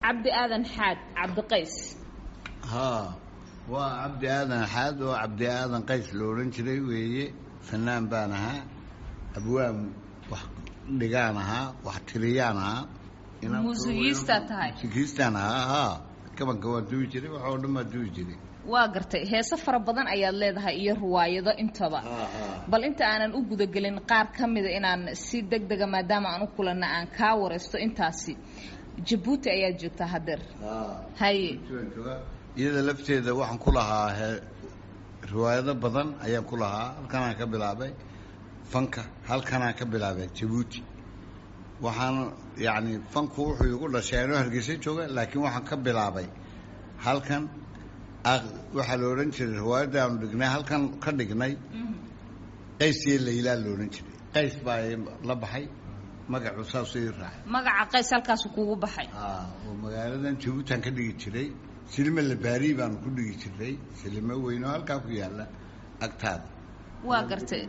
عبد آذن حاد عبد قيس ها وعبد آذن حاد وعبد آذن قيس لورنشري ويجي فنان بانها أبواب دجانها واحتريانها موسيقيستا تاي موسيقيستانها ها كمان دوجري وحول ما دوجري waa gartay heeso fara badan ayaad leedahay iyo riwaayado intaba bal inta aanan u guda galin qaar kamid inaan si degdeg ah maadaama aan u kulana aan ka wareysto intaasi Djibouti ayaa joogta hadeer hay iyada lafteeda waxaan ku lahaa riwaayado badan ayaan ku lahaa halkan aan ka bilaabay fanka halkan aan ka bilaabay Djibouti waxaan yaani fanku wuxuu igu dhashay inuu Hargeysa jooga laakiin waxaan ka bilaabay halkan waxa loo oran jiray riwaayada aan dhignay halkan ka dhignay Qays iyo Layla loo oran jiray Qays baa la baxay magacu saasoo raacay magaca Qays halkaas kuugu baxay oo magaaladan Djibouti aan ka dhigi jiray silma la baari baan ku dhigi jiray silma weyn oo halka ku yaala agtaada waa gartay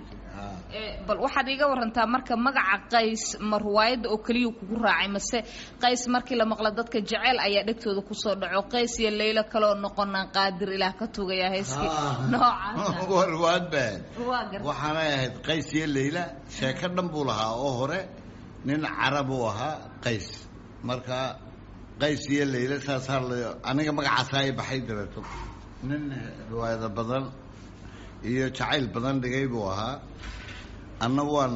bal waxaad iga warantaa marka magaca Qays ma riwaayada oo kaliya kugu raacay mase Qays markii la maqla dadka jacayl ayaa dhagtooda ku soo dhaco Qays iyo Layla kale oo noqonaan qaadir ilaah ka tugaya heeskii noocaas warwaad baan waxaan ahayd Qays iyo Layla sheeko dhan buu lahaa oo hore nin Carab oo ahaa Qays marka Qays iyo Layla saasar aniga magacaas ay baxay darato nin riwaayada badan iyo jacayl badan dhigay buu ahaa anna waan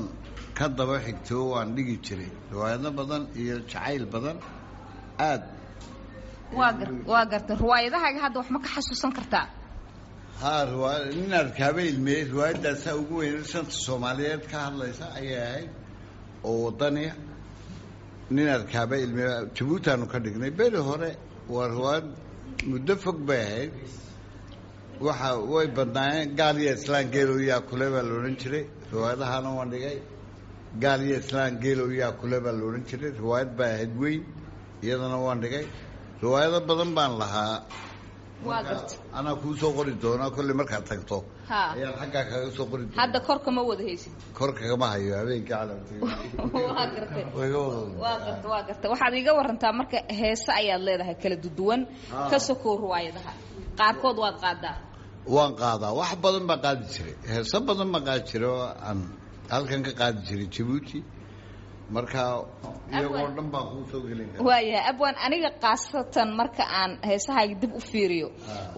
ka daba xigto waan dhigi jiray riwaayado badan iyo jacayl badan aad waa gartay riwaayadaha hadda wax ma ka xasuusan kartaa ha riwaayad nin arkaabay ilmey riwaayadaas ugu weyn shanta Soomaaliyeed ka hadlaysa ayay oo wadaniya nin arkaabay ilmey Djibouti aanu ka dhignay beri hore waa riwaayad muddo fog bay ahayd waxa way badnaayeen gaaliya islaan geelooyaa kule baa la oran jiray riwaayadahana waan dhigay gaaliya islaan geelooyaa kule baa la oran jiray riwaayad baa ahayd weyn iyadana waan dhigay riwaayado badan baan lahaa waa gartay ana ku soo qori doona kulli markaad tagto ayaan xagga kaga soo qori doona hadda korka ma wada haysid korka kama hayo habeenka caalamti waa gartay waa gartay waxaad iga warantaa marka heesa ayaad leedahay kala duwan ka soo riwaayadaha qaarkood waad qaadaa waan qaadaa wax badan baa qaadi jiray heeso badan ma qaadi jiray aan halkan ka qaadi jiray Djibouti marka iyagoo dhan baa ku soo gelin kara waayahay abwaan aniga qaasatan marka aan heesahayga dib u fiiriyo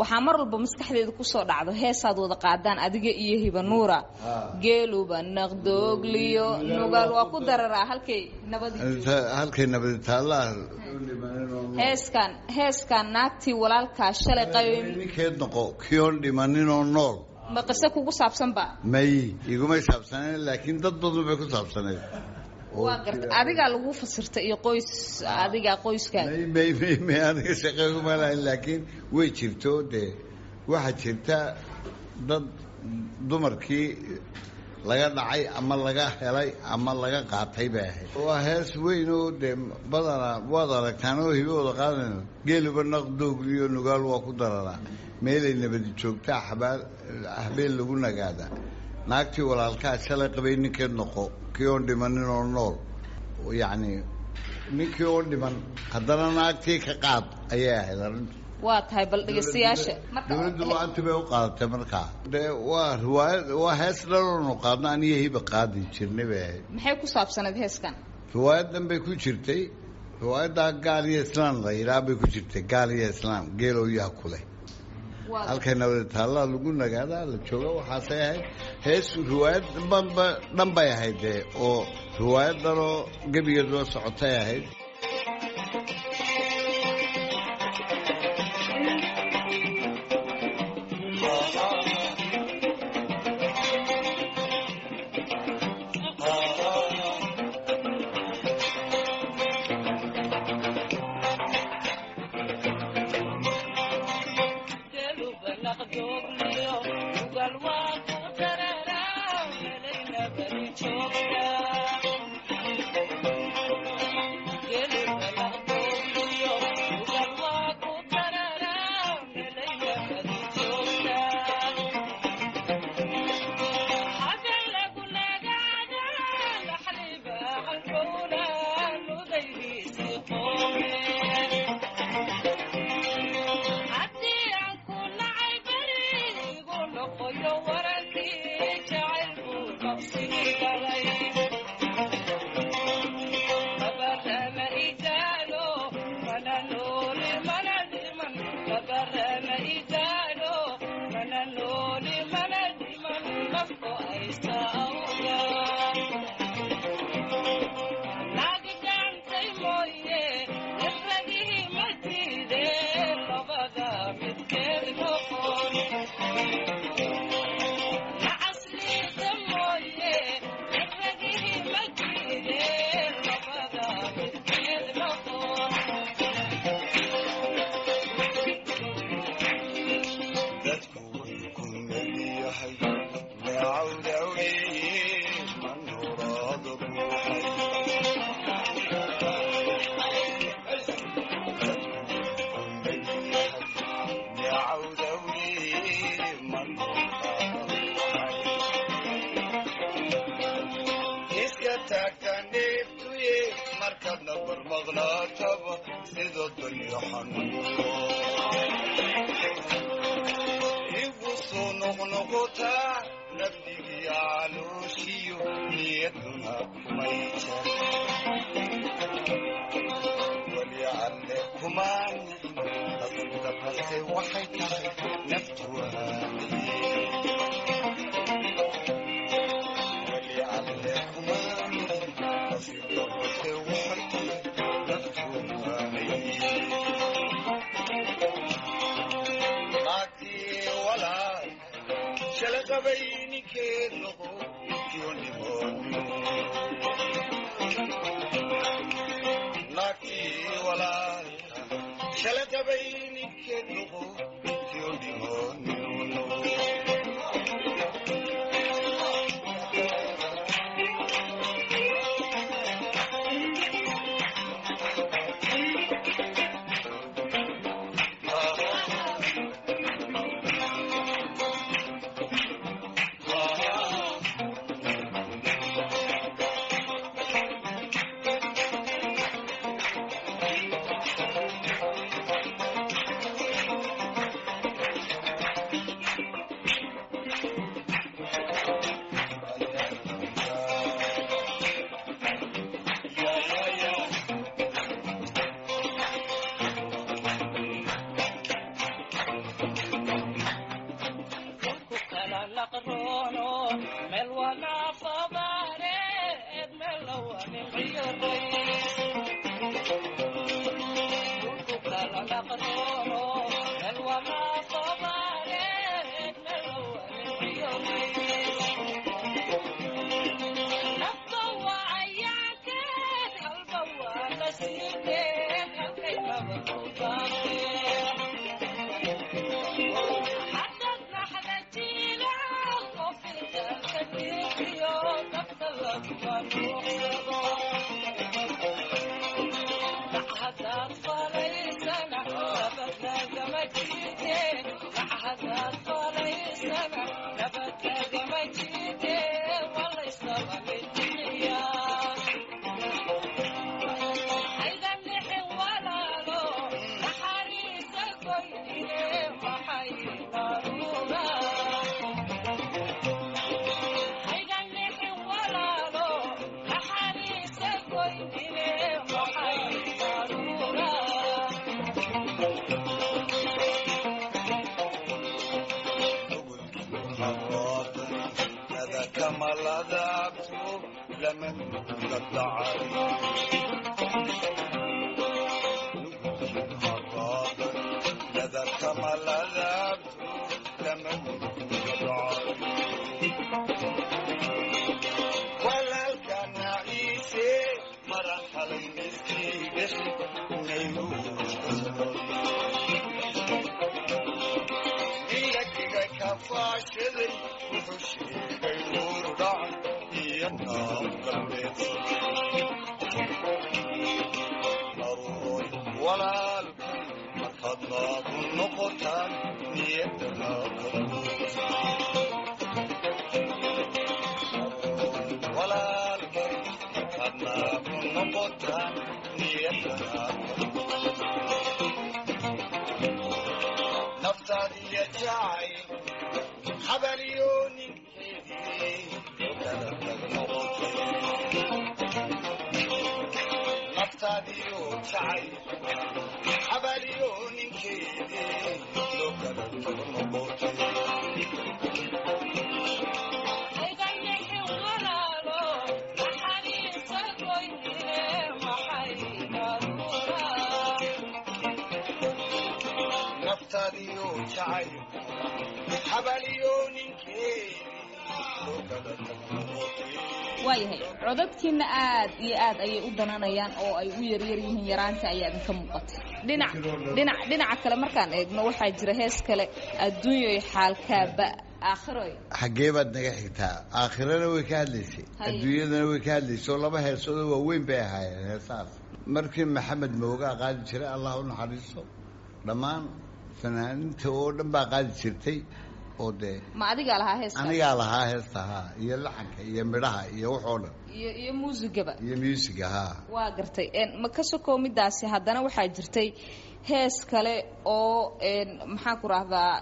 waxa mar walba maskaxdeeda ku soo dhacdo heesaad wada qaadaan adiga iyo Hiba Nuura geeluba naqdoogliyo nugal waa ku dararaa halkay nabadi taala heeskan naagtii walaalka shalay qayn ninkeed noqo kiyon dhimanin oo nool ma qasa kugu saabsan ba may iguma saabsaneen laakiin dad badan bay ku saabsaneen waa gartay adiga lagu fasirtay iyo qoys adiga qoyskaaga may aniga shaqo ma lahayn laakiin way jirto waxa jirta dad dumarkii laga dhacay ama laga helay ama laga qaatay baa ahayd waa hees weyn oo badana waad aragtaan oo hibooda qaadan geeluba naqdoogliyo nugaal waa ku dararaa meelay nabad joogtaa habeen lagu nagaada naagtii walaalkaa shalay qabay ninkeed noqo kii oon dhimanin oo nool yacni ninkii oo dhiman haddana naagtii ka qaad ayay ahayd arrintu waa tahay bal dhageystayaasha dawladdu lacagta bay u qaadatay markaa waa riwaayad waa hees dhan qaadna aniga Hiba qaadi jirnay bay ahayd maxay ku saabsanayd heeskan riwaayadan bay ku jirtay riwaayada gaaliya islaan la yiraahdo bay ku jirtay gaaliya islaan geelooyaa kule halkayna taala lagu nagaada la jooga waxaasay ahayd hees riwaayad dhan bay ahayd oo riwaayadan oo gabigeedu socotay ahayd صدر يحنون يبصوا نغنغتا نبدي علوشيو نيتنا ميتا وليعلكم عني أصدق هسي وحيتا نفتوها وليعلكم عني أصدق هسي وحيتا نفتوها ناتي ولا شلق بينك النغو يوني مونيو ناتي ولا شلق بينك النغو يوني مونيو waayahay codadkiina aad iyo aad ayay u dananayaan oo ay u yaryar yihiin yaraanta ayaa idinka muuqata dhinaca kale markaan eegno waxaa jira hees kale adduunyoy xaalkaaba aakhiro xagee baad naga xigtaa aakhirana way ka hadlaysay adduunyadana way ka hadlaysay oo laba heesood oo waaweyn bay ahaayeen heesaas markii maxamed moogaa qaadi jiray allah u naxariiso dhammaan fanaaniinta oo dhan baa qaadi jirtay oo dee ma adigaa lahaa heesta anigaa lahaa heesta haa iyo laxanka iyo midhaha iyo waxoo dhan iyo muusigaba iyo musiga ha waa gartay ma ka soo midaasi haddana waxaa jirtay hees kale oo maxaa ku raahdaa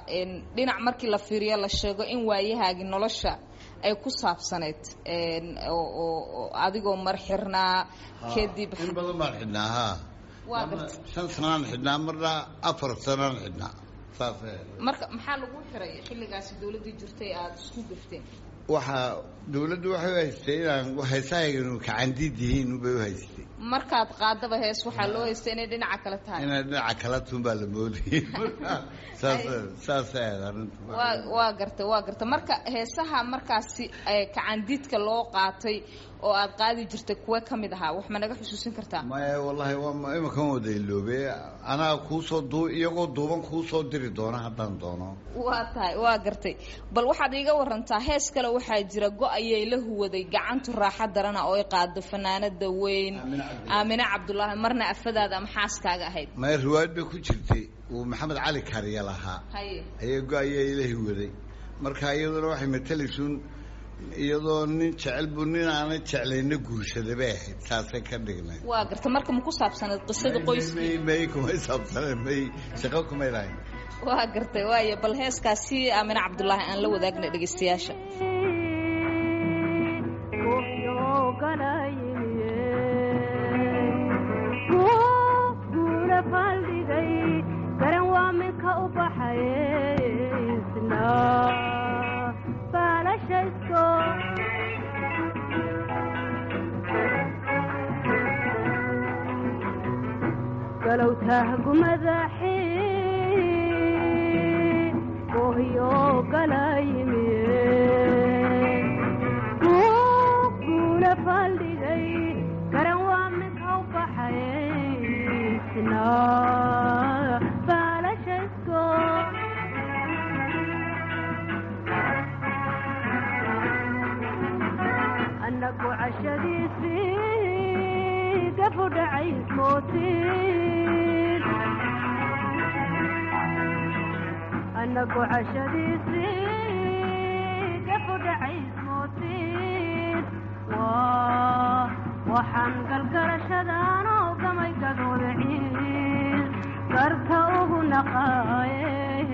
dhinac markii la fiiriyo la sheego in waayahaagi nolosha ay ku saabsaneed oo adigoo mar xirnaa kadib in badan baan xidhnaa ha waa gartay 5 sanaan xidhnaa marna 4 sanaan xidhnaa saas marka maxaa lagu xiray xilligaasi dawladii jirtay aad isku gafteen waxa dawladdu waxay haystay inaan heesahaynu kacandiid yihiin bay u haystay markaad qaadaba hees waxaa loo haystay inay dhinaca kale tahay inay dhinaca kale tunbaa la moodayay saas waa gartay marka heesaha markaasi kacandiidka loo qaatay oo aad qaadi jirtay kuwa ka mid ahaa wax ma naga xusuusin kartaa maya wallahi waa imakan wada iloobe anaa kuusoo iyagoo duuban kuusoo diri doona haddaan doono waa tahay waa gartay bal waxaad iiga warantaa hees kale waxaa jira go-ayay la huwaday gacantu raaxa darana oo ay qaado fanaanada weyn aamine cabdulaahi marna afadaada ama xaaskaaga ahayd maya riwaayad bay ku jirtay uu maxamed cali kariya lahaa ayay go-ayay la huwaday marka iyaduna waxay matalaysuun iyadoo nin jecel buu nin aanay jeclayna guursaday bay ahayd saasay ka dhignay waa garta marka ma ku saabsanayd qisada qoyskii may kuma saabsanay may shaqo kuma lahayn waa gartay waaye bal heeskaasi aamine cabdulaahi aan la wadaagna dhegaystayaasha لو تهجم مذاحين وهيو قلايمين وقول فالدي كروا من حب حياتنا فلا شكو أنك عشري قفل عيس موتين أنك عشري قفل عيس موتين وحن قلقر شدانو كما يقدر عين قرته نقايه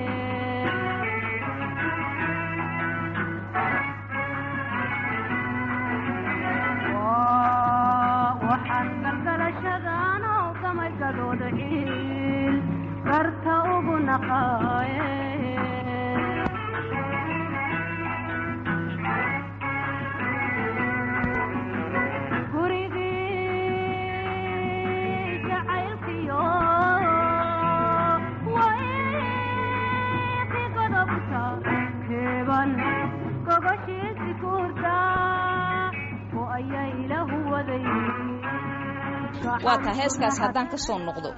waa taa heeskaas haddaan ka soo noqdo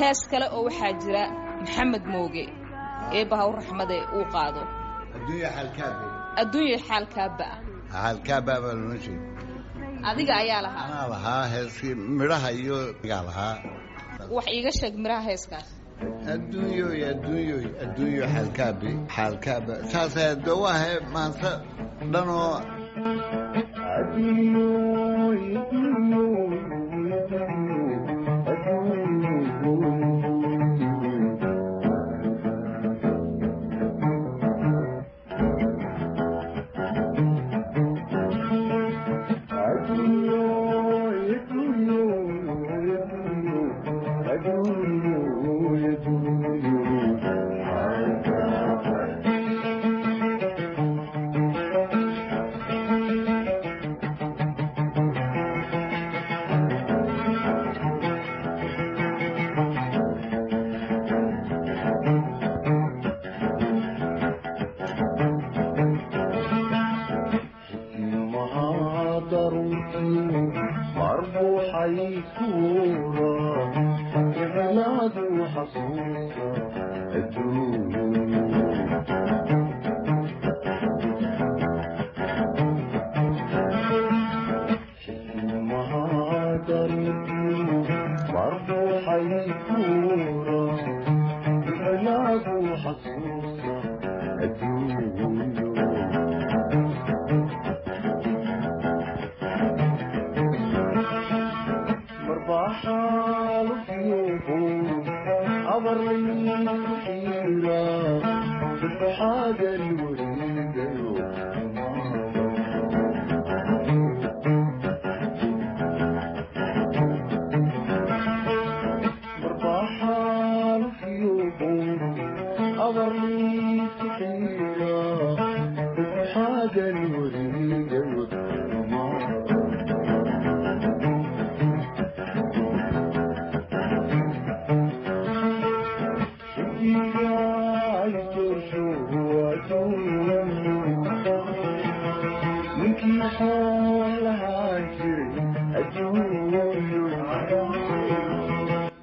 hees kale oo waxaa jira maxamed mooge eebbaha u raxmade uu qaado adduunya xaalkaaba baa loo sheegay adiga ayaa lahaa anaa lahaa heeskii midhaha iyo igaa lahaa wax iiga sheeg midhaha heeskaas adduunyo xaalkaaba saasay dawaahe maanta dhanoo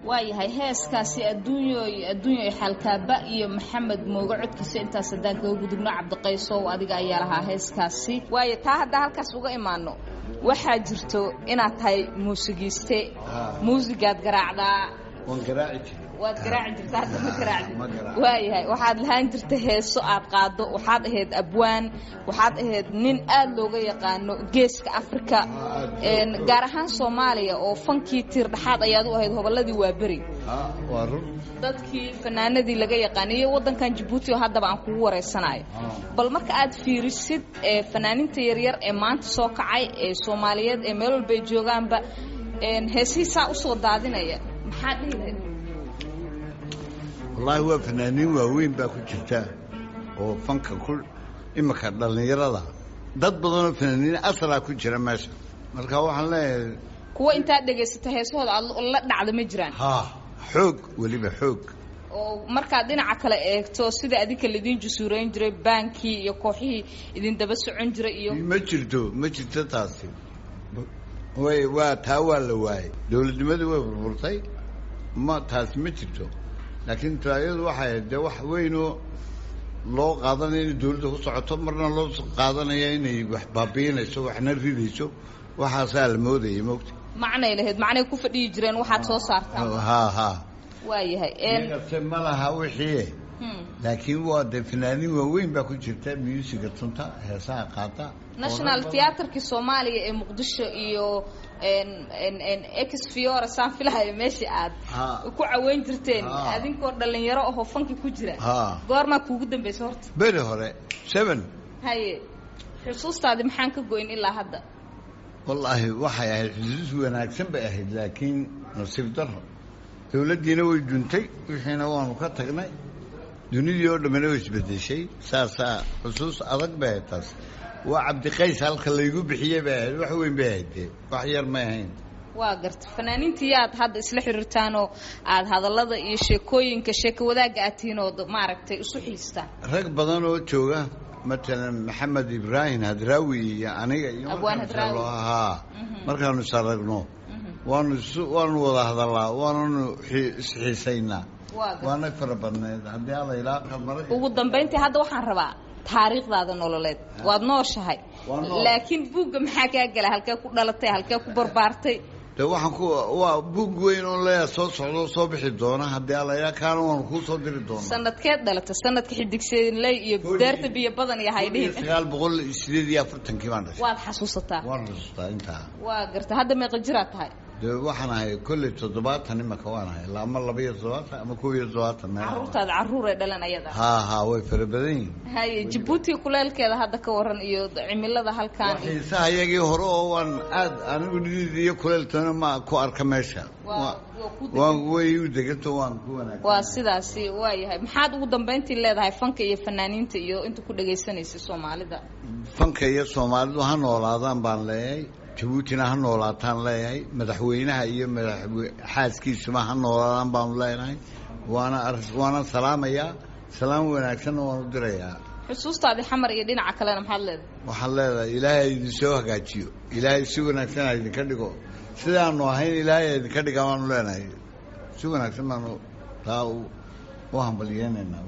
waayahay heeskaasi adduunyo xalkaaba iyo maxamed mooga codkiisa intaas hadaan kaga gudubno cabdiqaysow adiga ayaa lahaa heeskaasi waayo taa haddaa halkaas uga imaano waxaa jirto inaad tahay muusigiiste muusigaad garaacdaa waan garaaci waad garaaci jirta hadda ma garaacdi waayahay waxaad lahaan jirta heeso aad qaado waxaad ahayd abwaan waxaad ahayd nin aad looga yaqaano geeska Afrika gaar ahaan Soomaaliya oo fankii tiir dhaxaad ayaad u ahayd hobolladii waa bari waa run dadkii fanaanadii laga yaqaaniyo wadankan Djibouti oo haddaba aan kugu wareysanayo bal marka aad fiirisid fanaaninta yaryar ee maanta soo kacay ee Soomaaliyeed ee meel walba joogaanba heesihiisa u soo daadinaya maxaad dhihi والله هو فنانين واوين باكو جرتا oo fanka ku imaka dhalinyarada dad badan oo fanaaniin asala ku jira meesha marka waxaan leeyahay kuwa inta dhageysata heesahooda la dhacdo ma jiraan xoog waliba xoog oo marka dhinaca kale eegto sida adinka lidin jusuureyn jiray banki iyo kooxii idin daba socon jiray iyo ma jirto taasi waa taa waa la waayay dawladnimadu way burburtay ma taas ma jirto laakiin taayadu waxay de wax weyn oo loo qaadanayo in dawladda ku socoto marna loo qaadanayo inay wax baabiinayso waxna ridayso waxaasaa la moodayay moogta macnay lahayd macnay ku fadhiyi jireen waxaad soo saartaan waayahay ma laha wixii laakiin waa de fanaaniin waaweyn baa ku jirta musiga tunta heesaha qaata national theaterki Soomaaliya ee Muqdisho iyo ex Fiora San Filahay meeshii aad ku caweyn jirteen adinkoo dhalinyaro oo fanki ku jira goorma kuugu dambeysay horta bari hore 7 haye xusuustaadi maxaan ka goyn ilaa hadda wallahi waxay ahayd xusuus wanaagsan bay ahayd laakiin nasiib darro dawladdiina way duntay wixiina waanu ka tagnay dunidii oo dhammaan way isbedeshay saasa xusuus adag bay taas waa cabdiqays halka laygu bixiyay baa wax weyn bay ahayd wax yar ma ahayn waa gartay fanaaniintii aad hadda isla xiriirtaan oo aad hadallada iyo sheekooyinka sheeko wadaaga aatiinooda maaragtay isu xiistaan rag badan oo jooga مثلا محمد إبراهيم هدراوي أنا أبوان هدراوي مركان نسرقنا وانو وضع هذا الله وانو حسينا وانا فربنا هدي الله إلاقة مرة وقدام بنتي هذا وحن ربع تاريخ هذا نولد وادنوش هاي لكن بوق محاكي أجل هالك كلالتي هالك كبربارتي ده waxaan ku waa bug weyn oo la soo socdo soo bixi doona hadii alla ya kaan waan ku soo diri doona sanadkeed dhalata sanadka xidigseedin lay iyo daarta biyo badan iyo haydhiin 948 baan dhashay waad xasuusataa waan xasuustaa inta waa garta hadda meeqa jira tahay de waxaan ahay kulli 70 imaka waan ahay lama 27 ama 27 ma carruurtaad carruur ay dhalan ayada ha way farabadan hay Djibouti kuleelkeeda hadda ka waran iyo cimilada halkaan xiisaha iyagii hore oo waan aad anigu nidiyo kuleeltana ma ku arka meesha waan way u deganto waan ku wanaagsan waa sidaasi waa yahay maxaad ugu dambeyntii leedahay fanka iyo fanaaniinta iyo inta ku dhageysanaysa Soomaalida fanka iyo Soomaalidu ha noolaadaan baan leeyahay Djibouti ha noolaataan leeyahay madaxweynaha iyo xaaskiisa ha noolaadaan baan leeyahay waana salaamaya salaam wanaagsan oo u dirayaa xusuustaadi xamar iyo dhinaca kalena maxaad leedahay waxaan leedahay ilaahay idin soo hagaajiyo ilaahay si wanaagsan idin ka dhigo sidaanu ahayn ilaahay idin ka dhigaa waan leenahay si wanaagsan baan taa u hambalyeynaa